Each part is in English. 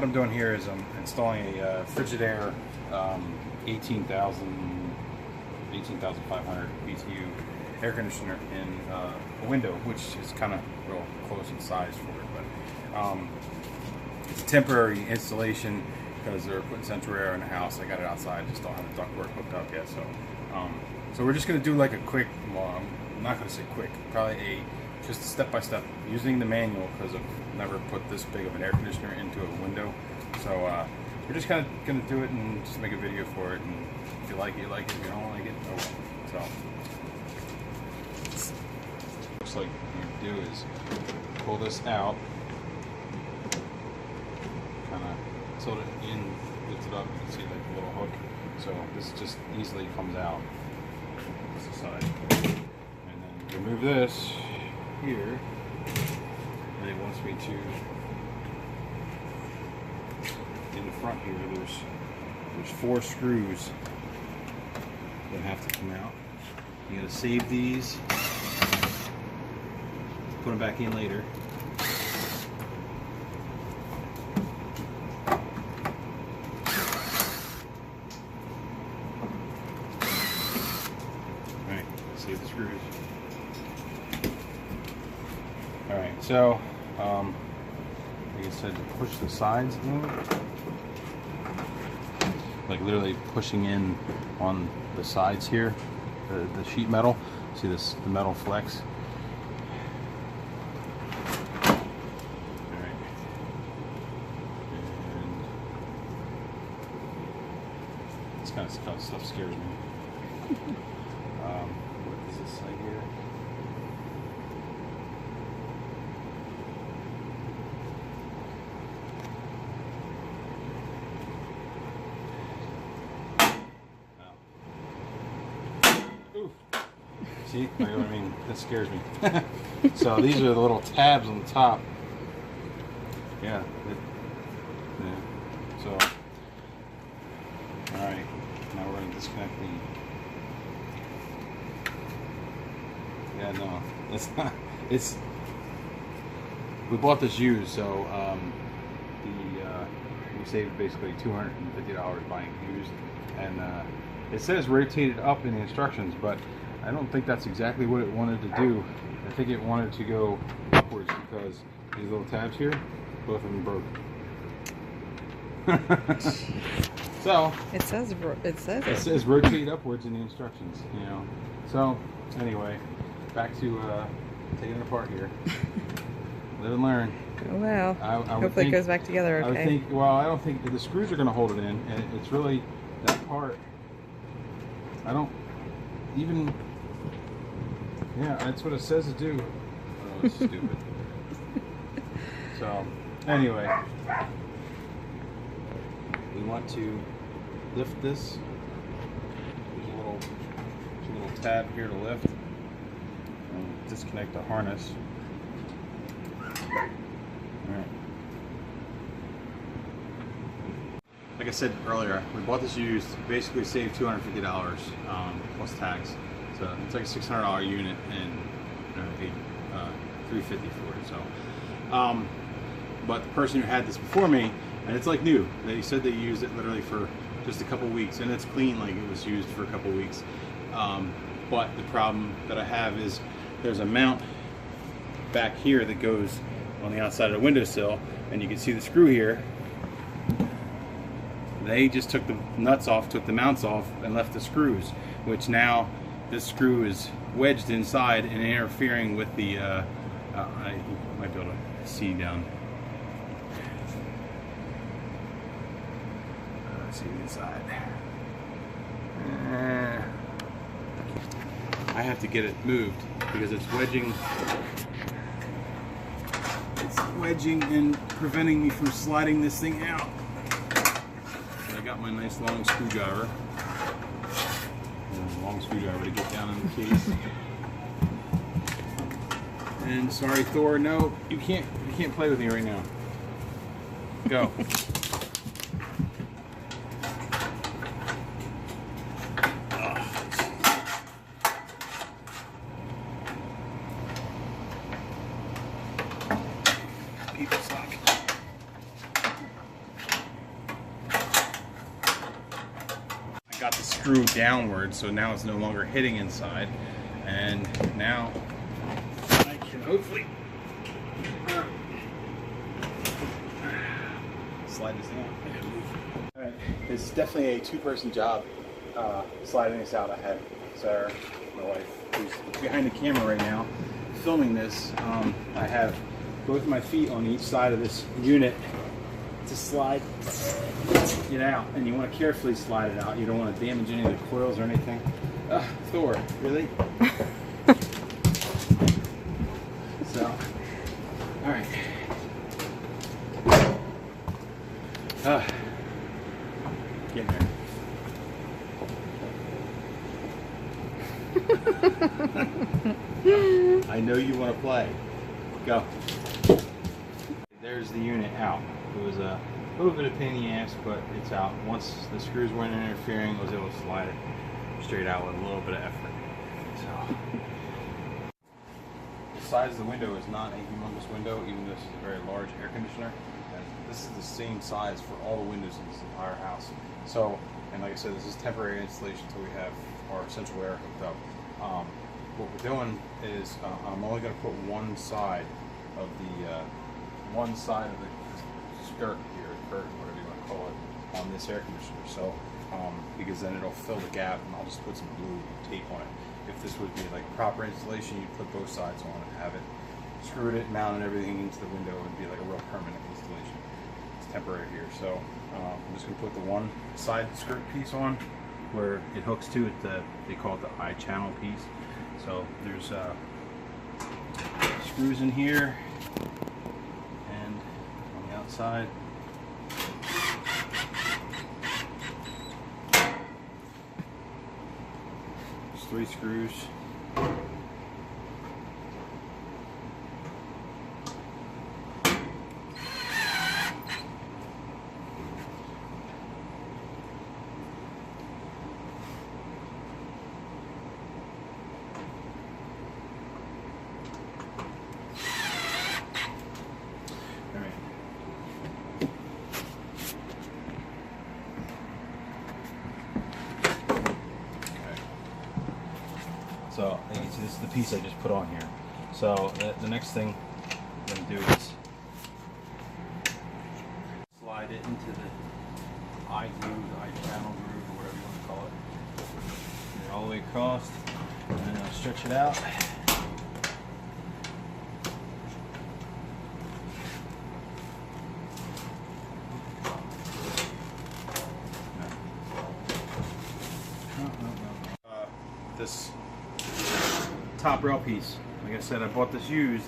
what I'm doing here is I'm installing a Fridgeaire 18,500 BTU air conditioner in a window, which is kind of real close in size for it, but it's a temporary installation because they're putting central air in the house. I got it outside, just don't have the ductwork hooked up yet. So we're just going to do like a quick, well, I'm not going to say quick, probably just step-by-step using the manual, because I've never put this big of an air conditioner into a window. So we're just kind of going to do it and just make a video for it, and if you like it, you like it. If you don't like it, oh well. So looks like what you do is pull this out, kind of tilt it in, lift it up, you can see like a little hook. So this just easily comes out. This side, and then remove this here, and it wants me to, in the front here, there's 4 screws that have to come out. You gotta save these, put them back in later. Alright, save the screws. Alright, so like I said, to push the sides in, like literally pushing in on the sides here, the sheet metal. See this, the metal flex. Alright. And this kind of stuff scares me. What is this side here? See, I mean, that scares me. So these are the little tabs on the top. Yeah. So, all right. Now we're going to disconnect the. Yeah, no, it's not. It's. We bought this used, so we saved basically $250 buying used, and it says rotated up in the instructions, but I don't think that's exactly what it wanted to do. I think it wanted to go upwards because these little tabs here, both of them broke. So it says rotate upwards in the instructions, you know. So anyway, back to taking it apart here. Live and learn. Oh well. Hopefully it goes back together. Okay. I think. Well, I don't think the screws are going to hold it in, and it's really that part. I don't even. Yeah, that's what it says to do. Oh, it's stupid. So, anyway, we want to lift this. There's a little tab here to lift. And disconnect the harness. Alright. Like I said earlier, we bought this used, basically saved $250 plus tax. So it's like a $600 unit, and I paid $350 for it. So, but the person who had this before me, and it's like new. They said they used it literally for just a couple weeks, and it's clean like it was used for a couple weeks. But the problem that I have is there's a mount back here that goes on the outside of the windowsill, and you can see the screw here. They just took the nuts off, took the mounts off, and left the screws, which now this screw is wedged inside and interfering with the, I might be able to see down. Let's see the inside. I have to get it moved because it's wedging. It's wedging and preventing me from sliding this thing out. So I got my nice long screwdriver. Long screwdriver to get down in the case. And sorry, Thor, no, you can't play with me right now. Go. People suck. got the screw downward, so now it's no longer hitting inside. And now I can hopefully slide this down. Alright, this is definitely a two-person job, sliding this out. I had Sarah, my wife, who's behind the camera right now, filming this. I have both my feet on each side of this unit to slide it out, and you want to carefully slide it out. You don't want to damage any of the coils or anything. Thor, really? So, all right. Get there. I know you want to play. Go. There's the unit out. It was a little bit of pain in the ass, but it's out. Once the screws weren't interfering, I was able to slide it straight out with a little bit of effort. So, the size of the window is not a humongous window, even though this is a very large air conditioner. And this is the same size for all the windows in this entire house. So, and like I said, this is temporary installation until we have our central air hooked up. What we're doing is I'm only going to put one side of the skirt here, curtain, whatever you want to call it, on this air conditioner. So, because then it'll fill the gap, and I'll just put some blue tape on it. If this would be like proper installation, you'd put both sides on and have it screwed it, mounted everything into the window, and be like a real permanent installation. It's temporary here, so I'm just going to put the one side skirt piece on where it hooks to it. They call it the eye channel piece. So there's screws in here and on the outside. There's 3 screws. So you can see this is the piece I just put on here. So the next thing I'm going to do is slide it into the eye groove, the eye channel groove, or whatever you want to call it. Get it all the way across, and then I'll stretch it out. This top rail piece, like I said, I bought this used.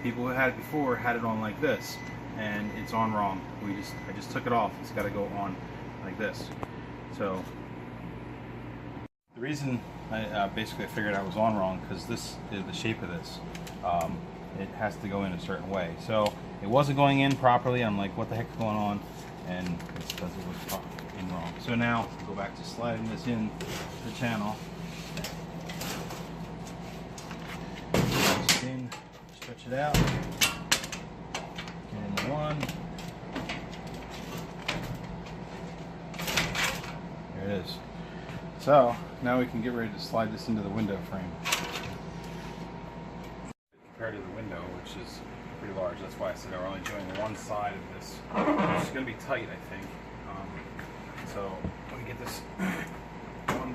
People who had it before had it on like this, and it's on wrong. I just took it off. It's got to go on like this. So the reason I basically figured I was on wrong, because this is the shape of this. It has to go in a certain way. So it wasn't going in properly. I'm like, what the heck is going on? And it's because it was in wrong. So now go back to sliding this in the channel. In, stretch it out, get in the one, there it is. So now we can get ready to slide this into the window frame. Compared to the window, which is pretty large, that's why I said we're only doing one side of this, which is going to be tight, I think. So let me get this one.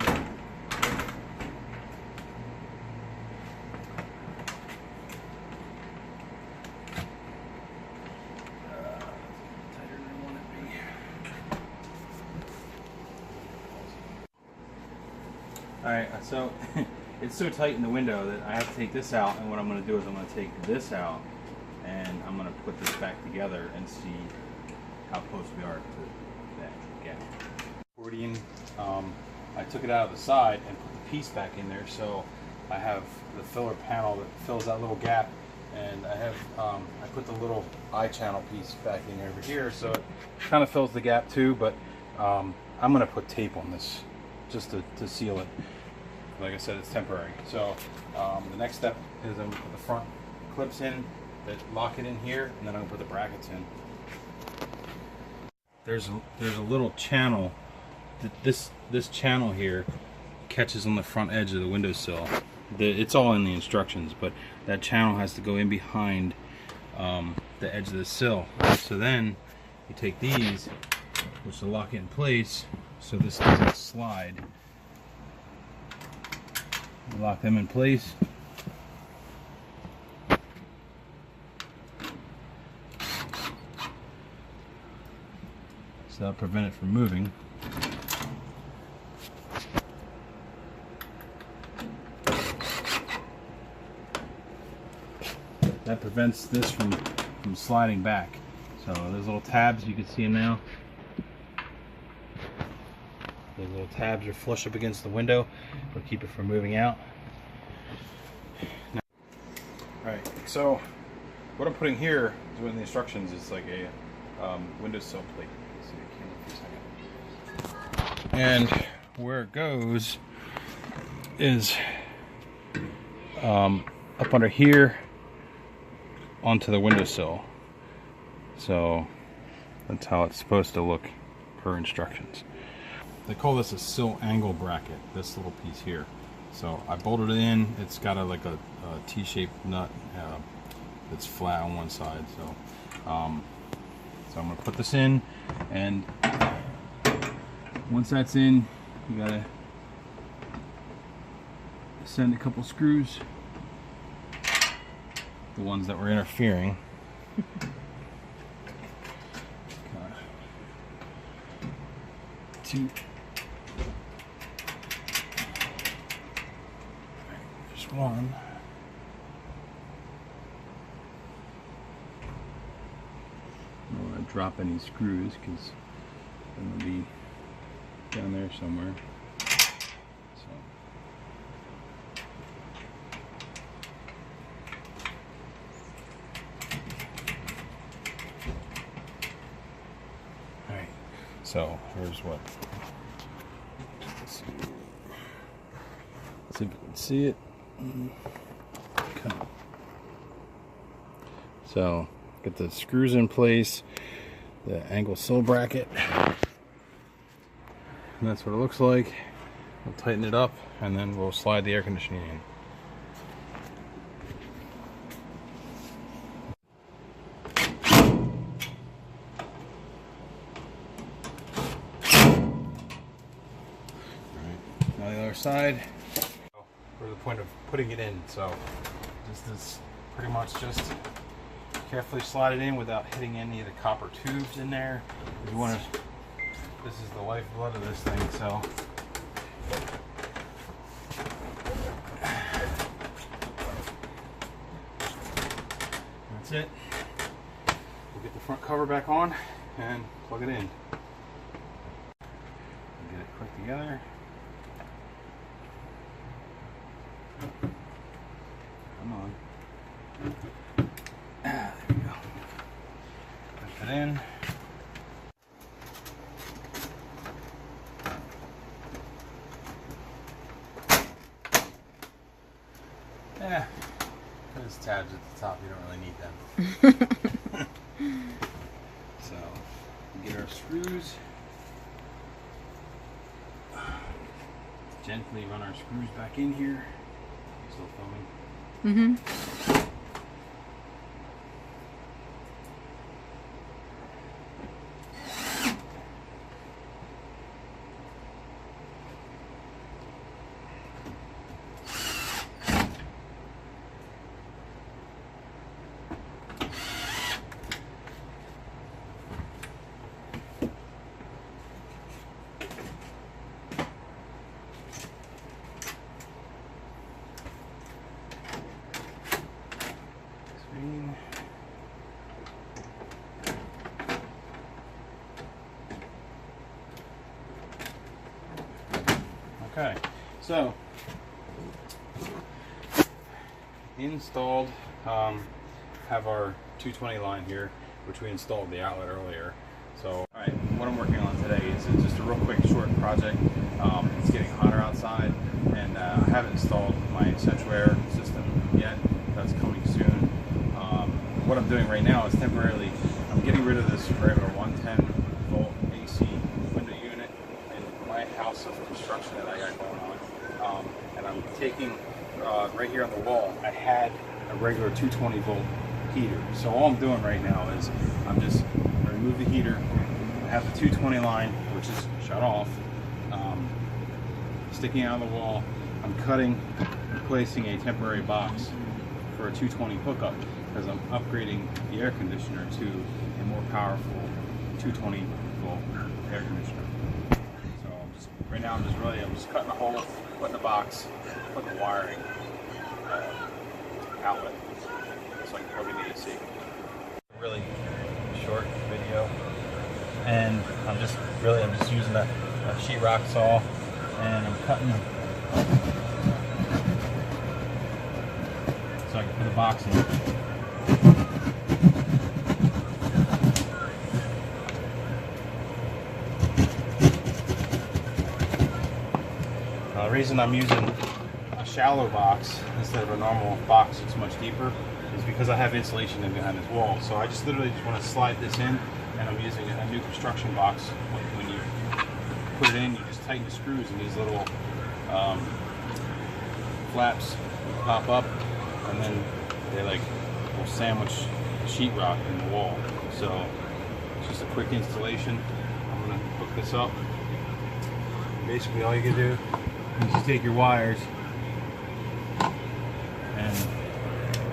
Alright, so it's so tight in the window that I have to take this out, and what I'm going to do is I'm going to take this out and I'm going to put this back together and see how close we are to that gap. Accordion, I took it out of the side and put the piece back in there, so I have the filler panel that fills that little gap, and I have I put the little eye channel piece back in over here, so it kind of fills the gap too, but I'm going to put tape on this just to seal it. Like I said, it's temporary. So the next step is I'm going to put the front clips in that lock it in here, and then I'm going to put the brackets in. There's a little channel this channel here catches on the front edge of the windowsill. It's all in the instructions, but that channel has to go in behind the edge of the sill. So then you take these, which will lock it in place so this doesn't slide. You lock them in place. So that'll prevent it from moving. That prevents this from sliding back. So those little tabs, you can see them now. Those little tabs are flush up against the window. It'll keep it from moving out. Alright, so what I'm putting here is in the instructions is like a windowsill plate. See the camera for a second. And where it goes is up under here onto the windowsill. So that's how it's supposed to look per instructions. They call this a sill angle bracket, this little piece here. So I bolted it in. It's got like a T-shaped nut that's flat on one side. So I'm going to put this in, and once that's in, you gotta send a couple screws, the ones that were interfering. Two. Just one. I don't want to drop any screws because they'll be down there somewhere. So. Alright, so here's what. Let's see if you can see it. Okay. So get the screws in place, the angle sill bracket, and that's what it looks like. We'll tighten it up, and then we'll slide the air conditioning in. Alright, now the other side. For the point of putting it in, so this is pretty much just carefully slide it in without hitting any of the copper tubes in there. You want to. This is the lifeblood of this thing, so. That's it. We'll get the front cover back on and plug it in. Get it quick together. Come on. There we go. Put that in. Yeah. There's tabs at the top. You don't really need them. So, get our screws. Gently run our screws back in here. Still filming? Mm-hmm. Okay, so installed, have our 220 line here, which we installed the outlet earlier. So, alright, what I'm working on today is just a real quick short project. It's getting hotter outside, and I haven't installed my central air system yet. That's coming soon. What I'm doing right now is temporarily, I'm getting rid of this regular 110 volt AC window unit and my house of construction that I got going on. And I'm taking, right here on the wall, I had a regular 220 volt heater. So all I'm doing right now is I'm just remove the heater. I have the 220 line, which is shut off, sticking out of the wall. I'm cutting and placing a temporary box for a 220 hookup because I'm upgrading the air conditioner to a more powerful 220 volt air conditioner. So right now I'm just cutting a hole, putting a box, putting the wiring outlet so I can plug in the AC. Really short video, and I'm just using a sheetrock saw, and I'm cutting so I can put the box in. The reason I'm using a shallow box instead of a normal box that's much deeper is because I have insulation in behind this wall. So I just literally want to slide this in, and I'm using a new construction box. When you put it in, you just tighten the screws, and these little flaps pop up, and then they will sandwich the sheetrock in the wall. So it's just a quick installation. I'm going to hook this up. Basically all you can do is just take your wires and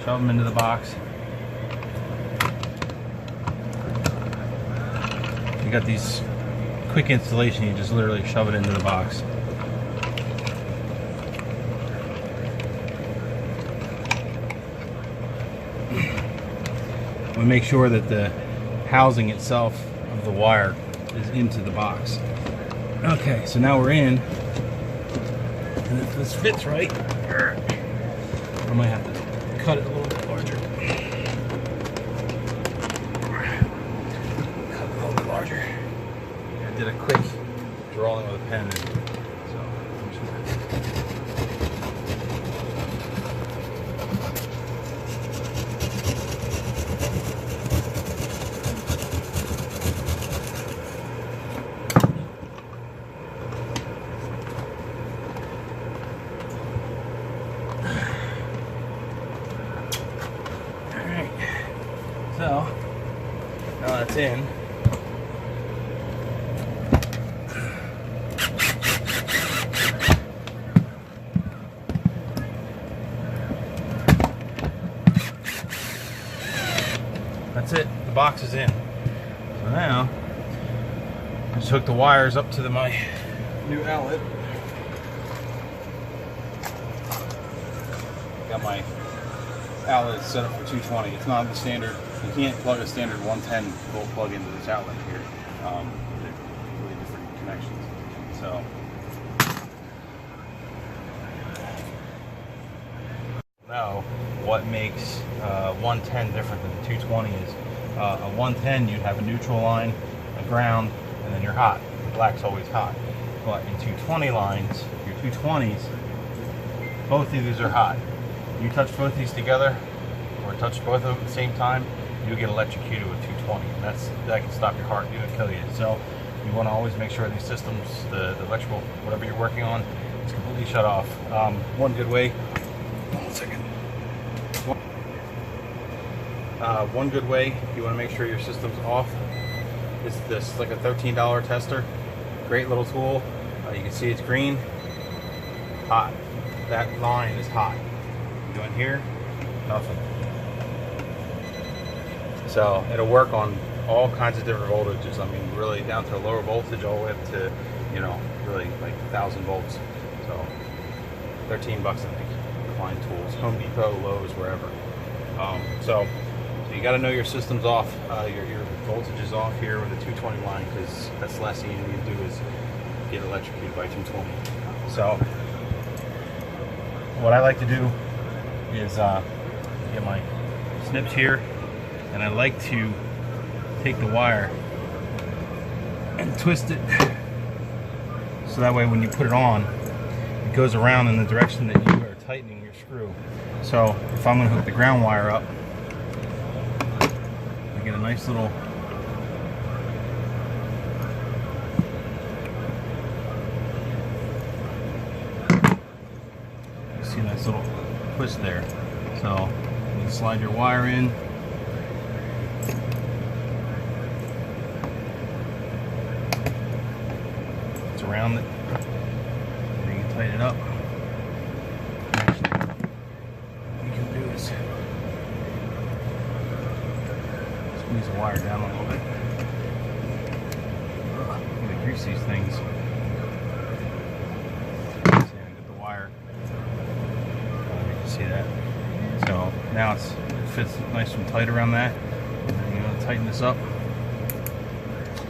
shove them into the box. You got these quick installation, you just literally shove it into the box. We make sure that the housing itself of the wire is into the box. Okay, so now we're in, and if this fits right, I might have to cut it a little bit larger. Cut it a little bit larger. I did a quick drawing with a pen, so I'm just gonna So, now that's in, that's it, the box is in. So now, I just hook the wires up to my new outlet. Got my outlet set up for 220. It's not the standard. You can't plug a standard 110 volt plug into this outlet here. They're really different connections. So now, what makes 110 different than the 220 is a 110 you'd have a neutral line, a ground, and then you're hot. The black's always hot. But in 220 lines, your 220s, both of these are hot. You touch both these together, or touch both of them at the same time, you get electrocuted with 220. That can stop your heart, it can kill you. So you want to always make sure these systems, the electrical, whatever you're working on, is completely shut off. One good way. One second. One good way you want to make sure your system's off is this, like a $13 tester. Great little tool. You can see it's green. Hot. That line is hot. Go in here, nothing. So it'll work on all kinds of different voltages. I mean, really down to a lower voltage, all the way up to, really like 1,000 volts. So 13 bucks, I think. Fine tools, Home Depot, Lowe's, wherever. So you got to know your system's off, your voltage is off here with the 220 line, because that's the last thing you need to do is get electrocuted by 220. So what I like to do is get my snips here, and I like to take the wire and twist it so that way when you put it on, it goes around in the direction that you are tightening your screw. So if I'm going to hook the ground wire up, I get a nice little see a nice little twist there. So you can slide your wire in. It's around it. And you can tighten it up. Actually, what you can do is squeeze the wire down a little bit. I'm gonna grease these things. See that? So now it fits nice and tight around that. And you're gonna tighten this up.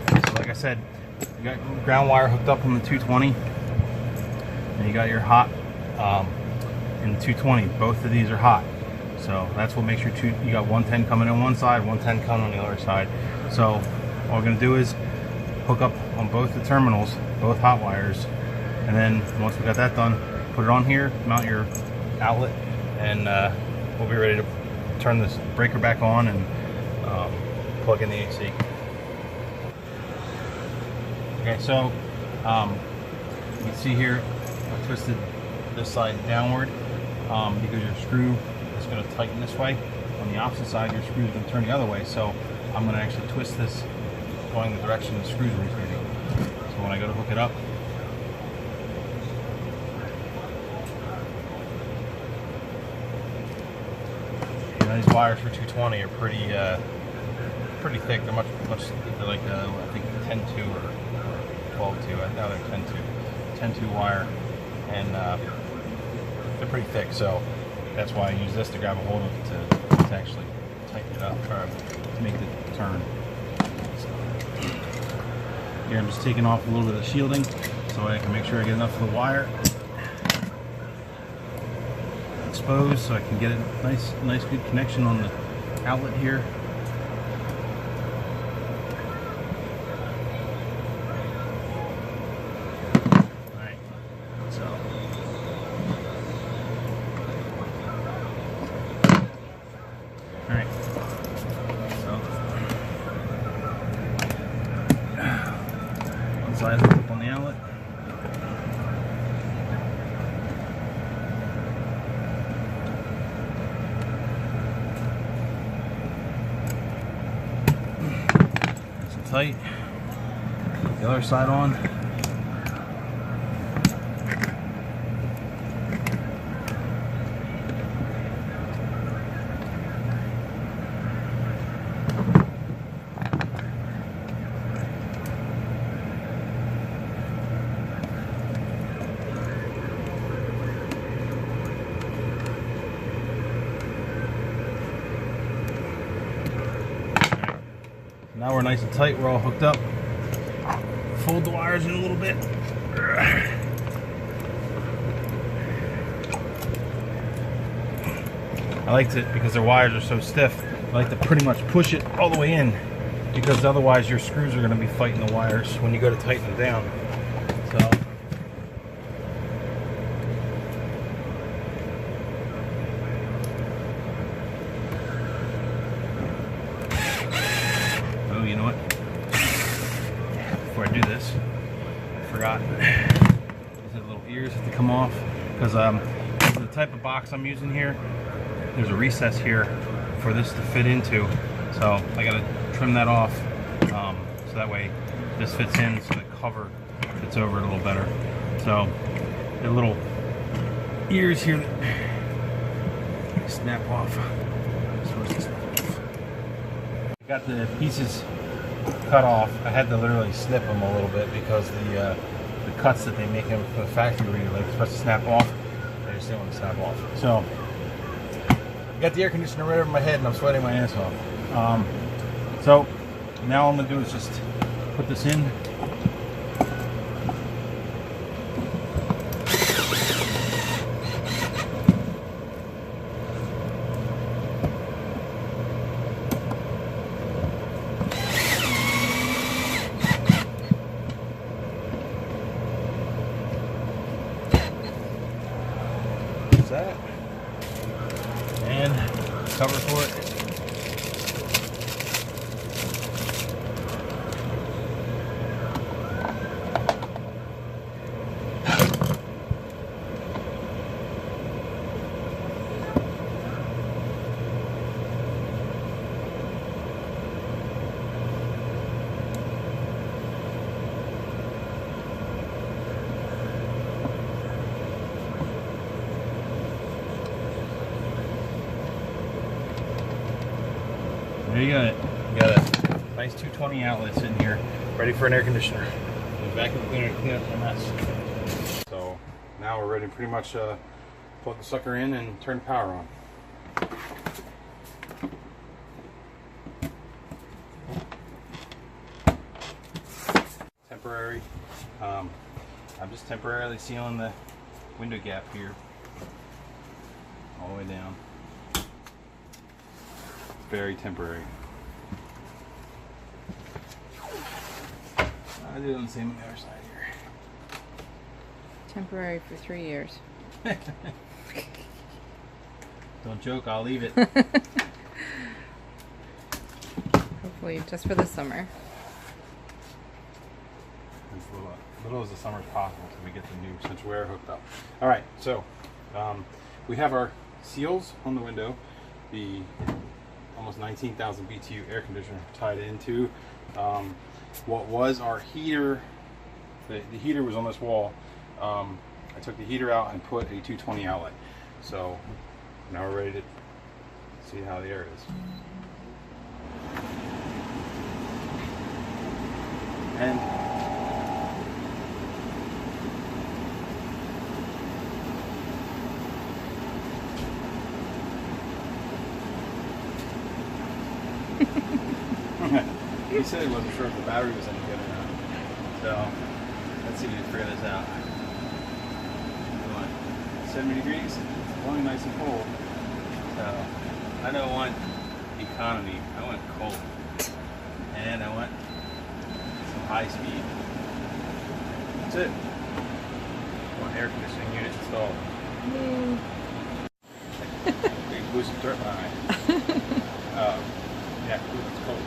So like I said, you got ground wire hooked up on the 220, and you got your hot in the 220. Both of these are hot, so that's what makes your you got 110 coming on one side, 110 coming on the other side. So all we're gonna do is hook up on both the terminals, both hot wires, and then once we got that done, put it on here, mount your outlet, and we'll be ready to turn this breaker back on and plug in the AC. Okay, so you can see here I twisted this side downward because your screw is going to tighten this way. On the opposite side, your screw is going to turn the other way, so I'm going to actually twist this going the direction the screws are rotating. So when I go to hook it up, these wires for 220 are pretty thick. They're much they're like I think 10-2 or 12-2. Now they're 10-2, 10-2 wire, and they're pretty thick. So that's why I use this to grab a hold of it to actually tighten it up or to make it turn. So here I'm just taking off a little bit of the shielding so I can make sure I get enough of the wire exposed, so I can get a nice good connection on the outlet here. Alright, so one side hooked up on the outlet. Tight. The other side on. Now we're nice and tight, we're all hooked up. Fold the wires in a little bit. I like to, because the wires are so stiff, I like to pretty much push it all the way in, because otherwise your screws are going to be fighting the wires when you go to tighten them down. So you know what? Before I do this, I forgot. These little ears have to come off because the type of box I'm using here, there's a recess here for this to fit into. So I got to trim that off so that way this fits in, so the cover fits over it a little better. So the little ears here that snap off. Got the pieces cut off. I had to literally snip them a little bit because the cuts that they make them for the factory reader, like, supposed to snap off. They just didn't want to snap off. So I got the air conditioner right over my head and I'm sweating my ass off. So now all I'm gonna do is just put this in. That and cover for it. There you got it. You got a nice 220 outlet sitting here, ready for an air conditioner. The vacuum cleaner to clean up the mess. So now we're ready to pretty much plug the sucker in and turn the power on. Temporary. I'm just temporarily sealing the window gap here, all the way down. Very temporary. I do it on the same on the other side here. Temporary for 3 years. Don't joke, I'll leave it. Hopefully just for the summer. As little as the summer is possible until we get the new central air hooked up. Alright, so we have our seals on the window, the almost 19,000 BTU air conditioner tied into what was our heater. The heater was on this wall. I took the heater out and put a 220 outlet. So now we're ready to see how the air is. And he said he wasn't sure if the battery was any good or not. So let's see if we can figure this out. 70 degrees, it's only nice and cold. So I don't want economy, I want cold. And I want some high speed. That's it. One air conditioning unit installed. Big blue dirt line. Yeah, it's cold.